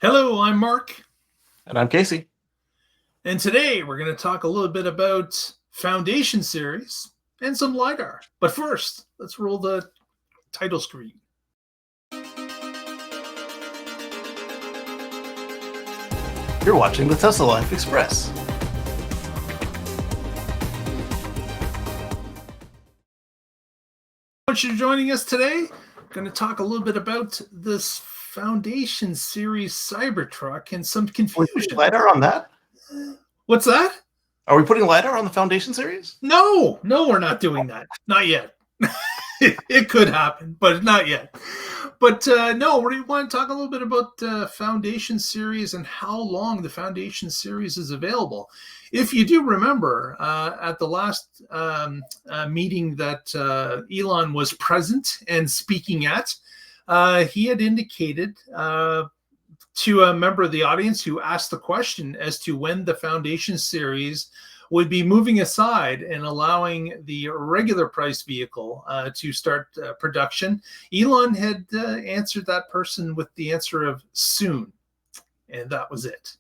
Hello, I'm Mark, And I'm Casey. and today we're going to talk a little bit about Foundation series and some LiDAR. But first, let's roll the title screen. You're watching the TTL Express. Thanks for joining us today. We're going to talk a little bit about this Foundation series Cybertruck and some Are we confusion. putting LiDAR on that? What's that? Are we putting LiDAR on the Foundation series? No, we're not doing that. Not yet. It could happen, but not yet. But no, we want to talk a little bit about the Foundation series and how long the Foundation series is available. If you do remember, at the last meeting that Elon was present and speaking at, he had indicated to a member of the audience who asked the question as to when the Foundation series would be moving aside and allowing the regular price vehicle to start production. Elon had answered that person with the answer of soon, and that was it.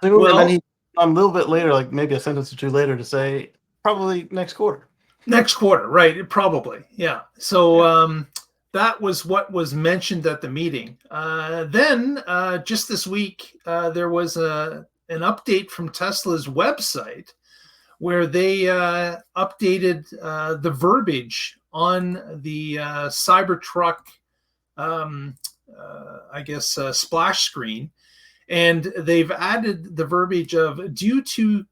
Well, and then he, a little bit later, like maybe a sentence or two later, to say probably next quarter. Next quarter, right? Probably, yeah. So that was what was mentioned at the meeting. Then just this week, there was an update from Tesla's website where they updated the verbiage on the Cybertruck, splash screen. And they've added the verbiage of due to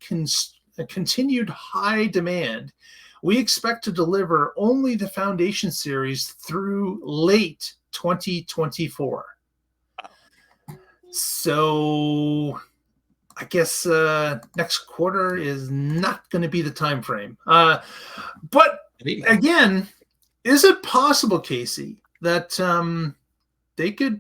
continued high demand, we expect to deliver only the Foundation series through late 2024. So I guess next quarter is not going to be the time frame. But again, is it possible, Casey, that they could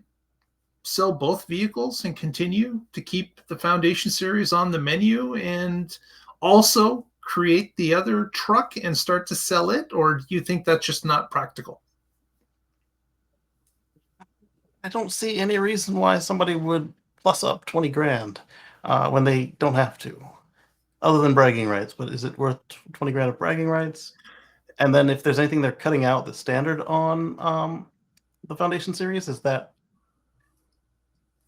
sell both vehicles and continue to keep the Foundation series on the menu and also create the other truck and start to sell it? Or do you think that's just not practical? I don't see any reason why somebody would plus up 20 grand when they don't have to, other than bragging rights. But is it worth 20 grand of bragging rights? And then if there's anything they're cutting out that's standard on the Foundation series, is that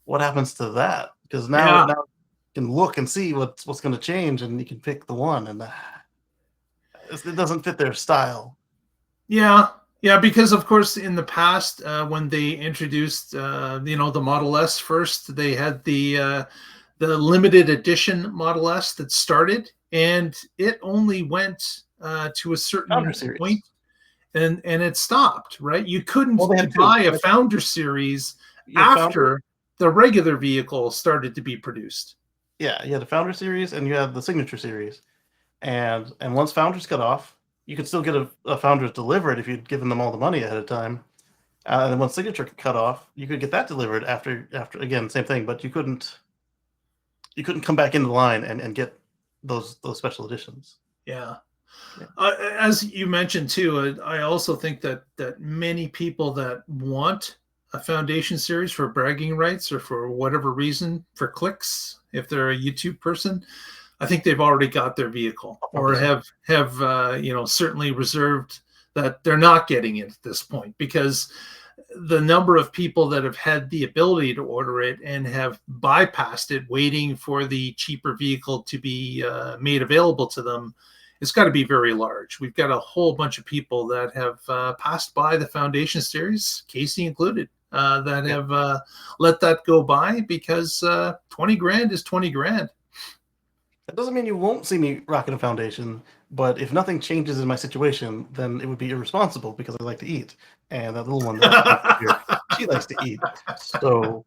what happens to that? Because now you can look and see what's going to change, and you can pick the one, and it doesn't fit their style. Yeah, because of course in the past when they introduced the Model S first, they had the limited edition Model S that started, and it only went to a certain point, and it stopped. Right, you couldn't buy a Founder series after the regular vehicle started to be produced. Yeah, you had the Founder series and you had the Signature series, and once Founders cut off, you could still get a Founders delivered if you'd given them all the money ahead of time. And then once Signature cut off, you could get that delivered after again, same thing, but you couldn't come back into the line and get those special editions. Yeah. As you mentioned too, I also think that many people that want a Foundation series for bragging rights or for whatever reason, for clicks, if they're a YouTube person, I think they've already got their vehicle or have certainly reserved that they're not getting it at this point, because the number of people that have had the ability to order it and have bypassed it waiting for the cheaper vehicle to be made available to them, it's got to be very large. We've got a whole bunch of people that have passed by the Foundation series, Casey included, that have let that go by because 20 grand is 20 grand. That doesn't mean you won't see me rocking a Foundation, but if nothing changes in my situation, then it would be irresponsible because I like to eat. And that little one, she likes to eat. So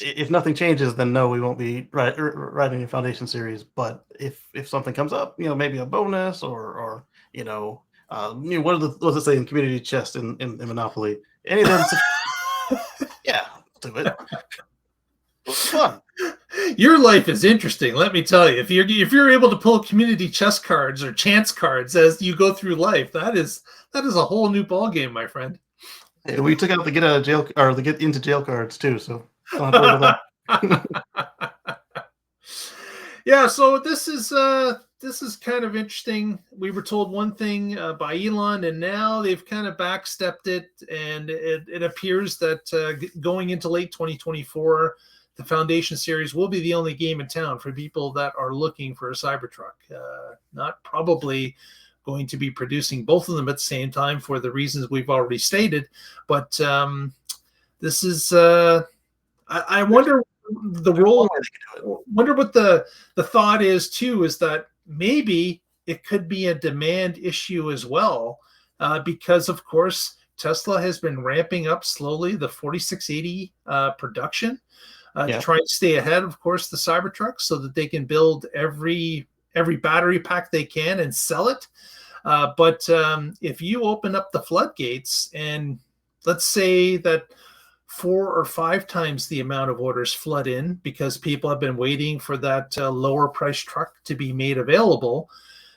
if nothing changes, then no, we won't be writing a Foundation series. But if something comes up, maybe a bonus or what does it say in Community Chest in Monopoly? Any of them? Yeah, do it. It's fun. Your life is interesting, let me tell you. If you're able to pull community chest cards or chance cards as you go through life, that is a whole new ball game, my friend. Hey, we took out the get out of jail or the get into jail cards too, so don't have to worry about that. Yeah, so this is kind of interesting. We were told one thing by Elon, and now they've kind of backstepped it, and it appears that going into late 2024, the Foundation series will be the only game in town for people that are looking for a Cybertruck. Not probably going to be producing both of them at the same time for the reasons we've already stated, but this is. I There's wonder the there's one role. way they could do it. Wonder what the thought is too. Is that maybe it could be a demand issue as well, because of course Tesla has been ramping up slowly the 4680 production to Yeah. try and stay ahead, of course, the Cybertruck, so that they can build every battery pack they can and sell it. But if you open up the floodgates and let's say that 4 or 5 times the amount of orders flood in because people have been waiting for that lower price truck to be made available,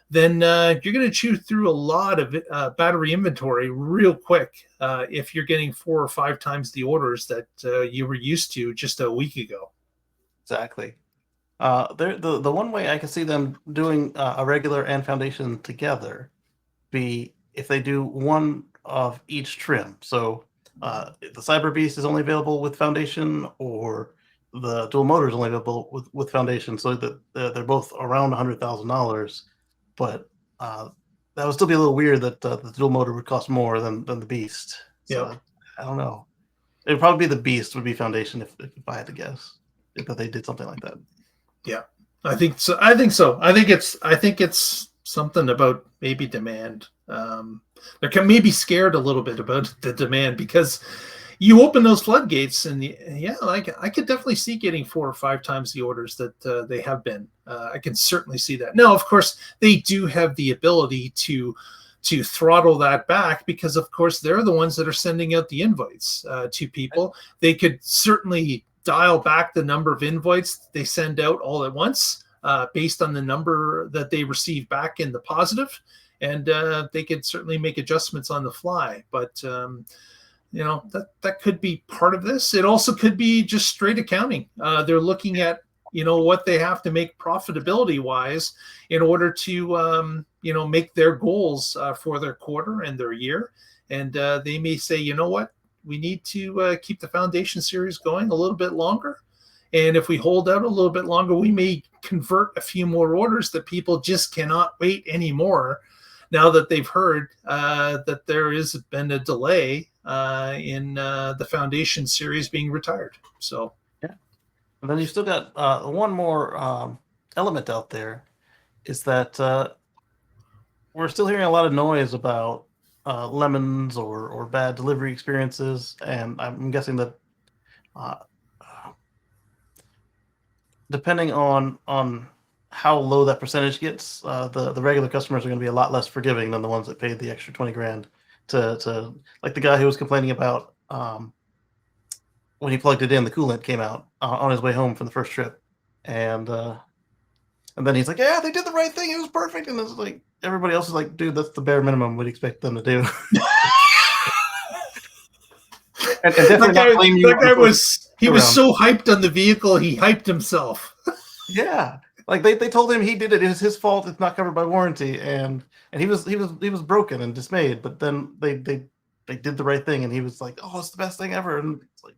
then you're going to chew through a lot of battery inventory real quick if you're getting 4 or 5 times the orders that you were used to just a week ago. Exactly. The one way I can see them doing a regular and foundation together be if they do one of each trim. So the Cyber Beast is only available with foundation, or the dual motor is only available with foundation. So that they're both around $100,000, but that would still be a little weird that the dual motor would cost more than the Beast. Yep. So I don't know. It would probably be the Beast would be foundation if I had to guess if they did something like that. Yeah, I think so. I think so. I think it's something about maybe demand. They can maybe scared a little bit about the demand because you open those floodgates, and yeah, like I could definitely see getting 4 or 5 times the orders that they have been. I can certainly see that. Now, of course, they do have the ability to throttle that back because, of course, they're the ones that are sending out the invites to people. They could certainly dial back the number of invites they send out all at once based on the number that they receive back in the positive, and they could certainly make adjustments on the fly. But that could be part of this. It also could be just straight accounting. They're looking at what they have to make profitability wise in order to make their goals for their quarter and their year, and they may say, you know what, we need to keep the Foundation series going a little bit longer. And if we hold out a little bit longer, we may convert a few more orders that people just cannot wait anymore now that they've heard that there has been a delay in the Foundation series being retired. So, Yeah. And then you still got one more element out there is that we're still hearing a lot of noise about lemons or bad delivery experiences, and I'm guessing that uh, depending on how low that percentage gets, the regular customers are going to be a lot less forgiving than the ones that paid the extra 20 grand to like the guy who was complaining about when he plugged it in, the coolant came out on his way home from the first trip, and then he's like, "Yeah, they did the right thing. It was perfect." And it's like everybody else is like, "Dude, that's the bare minimum we'd expect them to do." And definitely not blame you that on the guy first was go-round. so hyped on the vehicle, he hyped himself. Yeah, like they told him he did it. It's his fault. It's not covered by warranty, and he was broken and dismayed. But then they did the right thing, and he was like, "Oh, it's the best thing ever." And it's like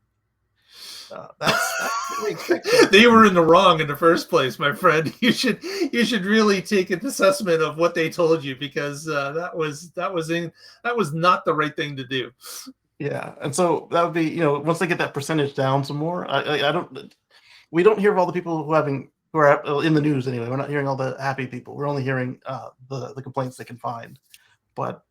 that's what we expect. They were in the wrong in the first place, my friend. You should really take an assessment of what they told you, because that was not the right thing to do. Yeah, and so that would be once they get that percentage down some more. I don't. We don't hear of all the people who are in the news anyway. We're not hearing all the happy people. We're only hearing the complaints they can find. But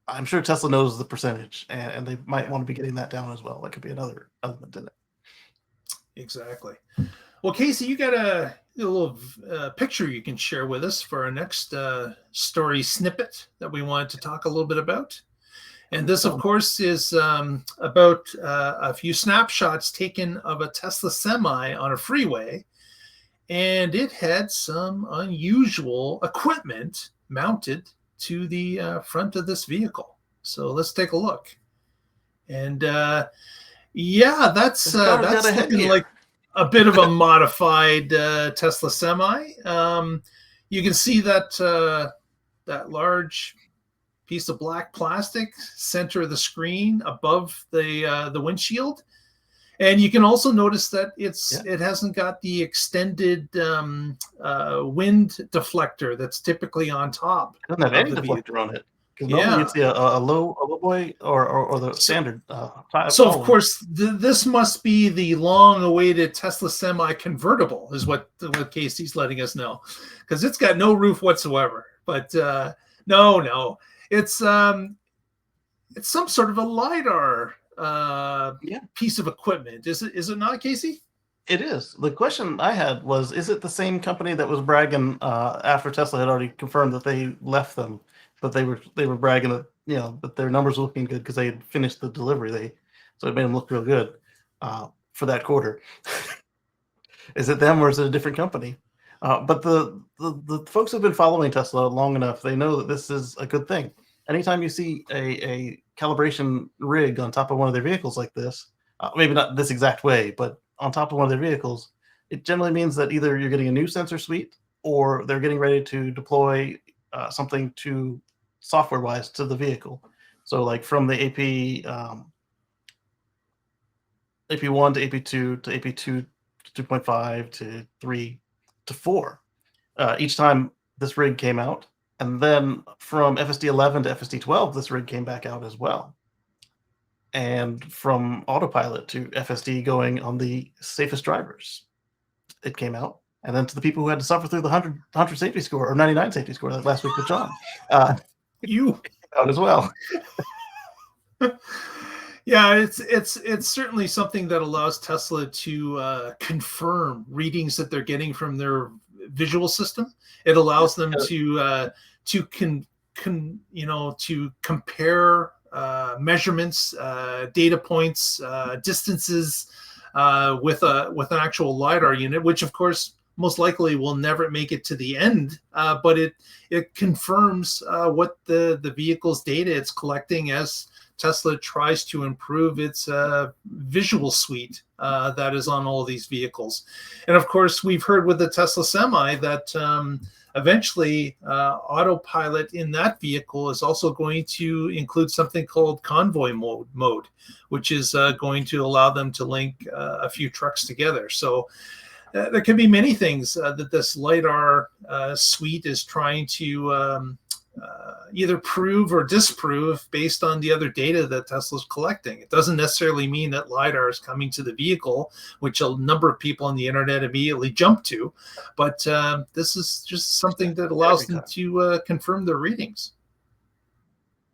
I'm sure Tesla knows the percentage, and they might want to be getting that down as well. That could be another element in it. Exactly. Well, Casey, you got a little picture you can share with us for our next story snippet that we wanted to talk a little bit about. And this, of course, is about a few snapshots taken of a Tesla Semi on a freeway. And it had some unusual equipment mounted to the front of this vehicle. So let's take a look. And yeah, This car's got a that's looking headgear. like a bit of a modified Tesla Semi. You can see that that large piece of black plastic center of the screen above the windshield. And you can also notice that it hasn't got the extended wind deflector that's typically on top It doesn't have of any the deflector vehicle. on it. Because normally Yeah. you'd see a low boy or the So, standard so tall of one. course, this must be the long-awaited Tesla Semi convertible, is what Casey's letting us know, because it's got no roof whatsoever. But no, it's some sort of a lidar Yeah, piece of equipment. Is it not, Casey? it is. The question I had was, is it the same company that was bragging after Tesla had already confirmed that they left them, but they were bragging that that their numbers were looking good because they had finished the delivery. So it made them look real good for that quarter. Is it them or is it a different company? But the folks who've been following Tesla long enough, they know that this is a good thing. Anytime you see a calibration rig on top of one of their vehicles like this, maybe not this exact way, but on top of one of their vehicles, it generally means that either you're getting a new sensor suite or they're getting ready to deploy something to software-wise to the vehicle. So like from the AP1 to AP2 to AP2 to 2.5 to 3 to 4 each time this rig came out. And then from FSD 11 to FSD 12, this rig came back out as well. And from autopilot to FSD going on the safest drivers, it came out. And then to the people who had to suffer through the 100 safety score or 99 safety score that last week with John, You. out as well. Yeah, it's certainly something that allows Tesla to confirm readings that they're getting from their visual system. It allows them to compare measurements, data points, distances with an actual lidar unit, which of course most likely will never make it to the end, but it confirms what the vehicle's data it's collecting as Tesla tries to improve its visual suite that is on all of these vehicles. And of course, we've heard with the Tesla Semi that eventually autopilot in that vehicle is also going to include something called convoy mode, which is going to allow them to link a few trucks together. So there can be many things that this LiDAR suite is trying to either prove or disprove based on the other data that Tesla's collecting. It doesn't necessarily mean that LiDAR is coming to the vehicle, which a number of people on the internet immediately jump to, but this is just something that allows them to confirm their readings.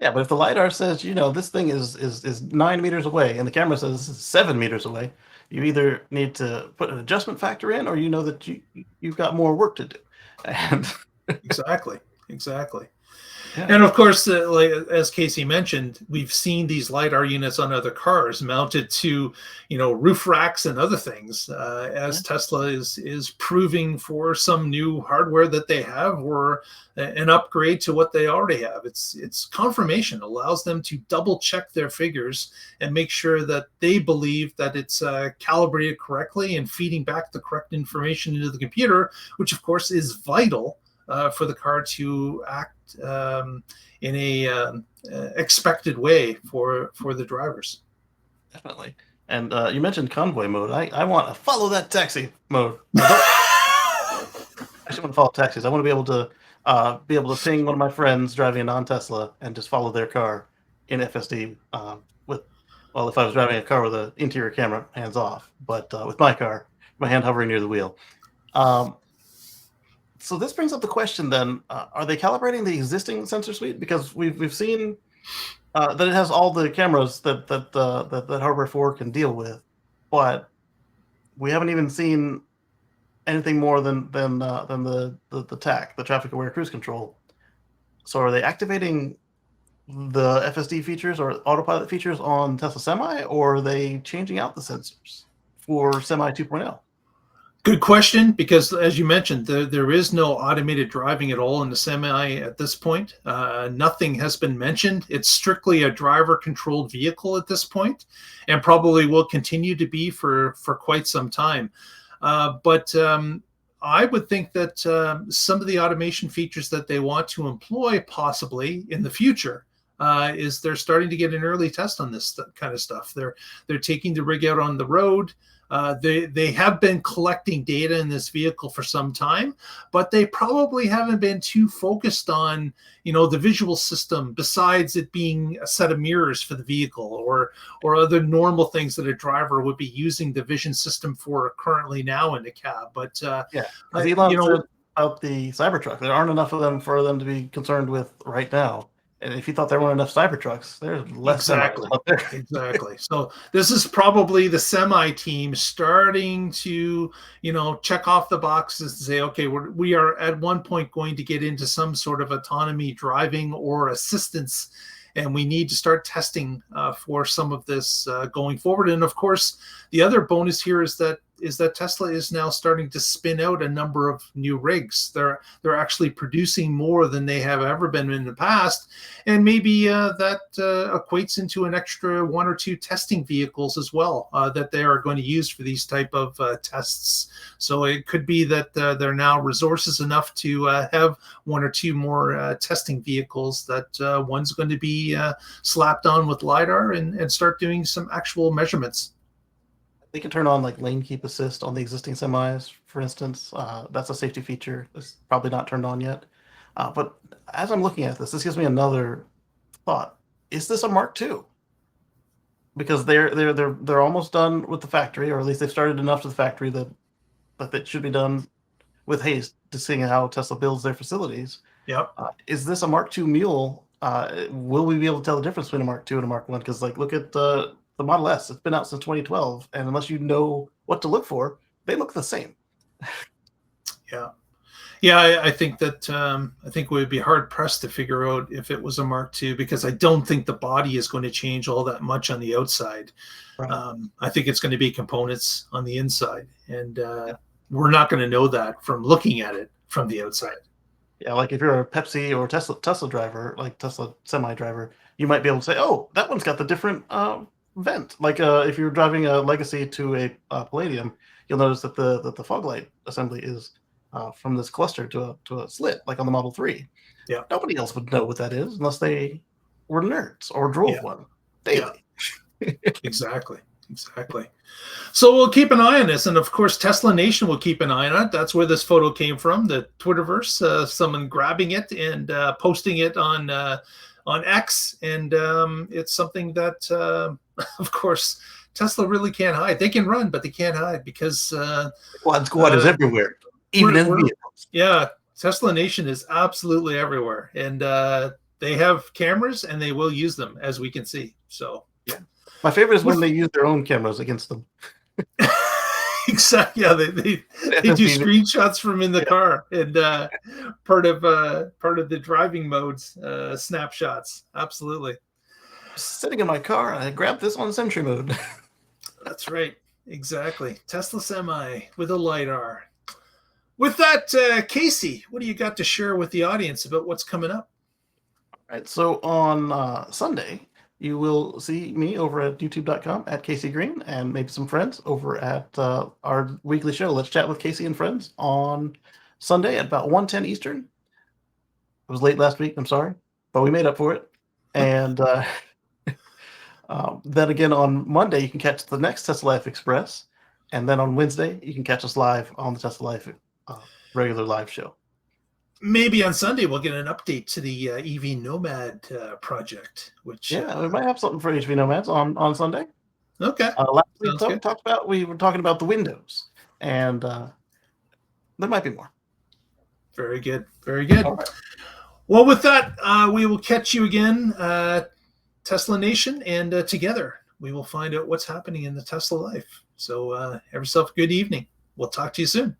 Yeah, but if the lidar says, this thing is 9 meters away, and the camera says 7 meters away, you either need to put an adjustment factor in, or that you've got more work to do. And exactly. Yeah. And of course, like as Casey mentioned, we've seen these lidar units on other cars mounted to, roof racks and other things, as Tesla is proving for some new hardware that they have or an upgrade to what they already have. It's confirmation, allows them to double check their figures and make sure that they believe that it's calibrated correctly and feeding back the correct information into the computer, which of course is vital for the car to act in a expected way for the drivers. Definitely. And you mentioned convoy mode. I want to follow that taxi mode. I actually want to follow taxis. I want to be able to ping one of my friends driving a non-Tesla and just follow their car in FSD if I was driving a car with an interior camera, hands off, but with my car, my hand hovering near the wheel. So this brings up the question then, are they calibrating the existing sensor suite? Because we've seen that it has all the cameras that Hardware 4 can deal with, but we haven't even seen anything more than the TAC, the traffic aware cruise control. So are they activating the FSD features or autopilot features on Tesla Semi, or are they changing out the sensors for Semi 2.0? Good question, because as you mentioned, there is no automated driving at all in the Semi at this point. Nothing has been mentioned. It's strictly a driver-controlled vehicle at this point, and probably will continue to be for quite some time. But I would think that some of the automation features that they want to employ possibly in the future is they're starting to get an early test on this kind of stuff. They're taking the rig out on the road. They have been collecting data in this vehicle for some time, but they probably haven't been too focused on, the visual system, besides it being a set of mirrors for the vehicle or other normal things that a driver would be using the vision system for currently now in the cab. But Yeah, because Elon said about the Cybertruck, there aren't enough of them for them to be concerned with right now. And if you thought there weren't enough Cybertrucks, there's less exactly, semis out there. exactly. So this is probably the Semi team starting to, check off the boxes and say, okay, we are at one point going to get into some sort of autonomy driving or assistance, and we need to start testing for some of this going forward. And of course, the other bonus here is that Tesla is now starting to spin out a number of new rigs. They're actually producing more than they have ever been in the past, and maybe that equates into an extra 1 or 2 testing vehicles as well that they are going to use for these type of tests. So it could be that there are now resources enough to have 1 or 2 more testing vehicles that one's going to be slapped on with LiDAR and start doing some actual measurements. They can turn on like lane keep assist on the existing semis, for instance. That's a safety feature that's probably not turned on yet. But as I'm looking at this gives me another thought. Is this a Mark II? Because they're almost done with the factory, or at least they've started enough to the factory that it should be done with haste, to seeing how Tesla builds their facilities. Yep. Is this a Mark II mule? Will we be able to tell the difference between a Mark II and a Mark I? Because look at the Model S. It's been out since 2012, and unless you know what to look for, they look the same. Yeah. I think that we would be hard pressed to figure out if it was a Mark II, because I don't think the body is going to change all that much on the outside. Right. I think it's going to be components on the inside, and we're not going to know that from looking at it from the outside. Yeah, like if you're a Pepsi or Tesla driver, like Tesla Semi driver, you might be able to say, "Oh, that one's got the different vent." Like if you're driving a Legacy to a Palladium, you'll notice that the fog light assembly is from this cluster to a slit, like on the Model 3. Yeah. Nobody else would know what that is unless they were nerds or drove one daily. Yeah. Exactly. So we'll keep an eye on this, and of course Tesla Nation will keep an eye on it. That's where this photo came from, the Twitterverse. Someone grabbing it and posting it on X, and it's something that, of course, Tesla really can't hide. They can run, but they can't hide, because Squad is everywhere, even in vehicles. Yeah, Tesla Nation is absolutely everywhere, and they have cameras, and they will use them, as we can see. So yeah. My favorite is when they use their own cameras against them. Exactly. Yeah, they do screenshots from in the car, and part of the driving modes, snapshots. Absolutely. Sitting in my car, I grabbed this on Sentry mode. That's right. Exactly. Tesla Semi with a LiDAR. With that, Casey, what do you got to share with the audience about what's coming up? All right. So on Sunday, you will see me over at youtube.com at Casey Green, and maybe some friends over at our weekly show, Let's Chat with Casey and Friends, on Sunday at about 1:10 Eastern. It was late last week, I'm sorry, but we made up for it. And then again on Monday, you can catch the next Tesla Life Express. And then on Wednesday, you can catch us live on the Tesla Life regular live show. Maybe on Sunday we'll get an update to the EV Nomad project. Which we might have something for EV Nomads on Sunday. Okay. Last week we were talking about the Windows, and there might be more. Very good. Very good. Right. Well, with that, we will catch you again, Tesla Nation, and together we will find out what's happening in the Tesla life. So have yourself a good evening. We'll talk to you soon.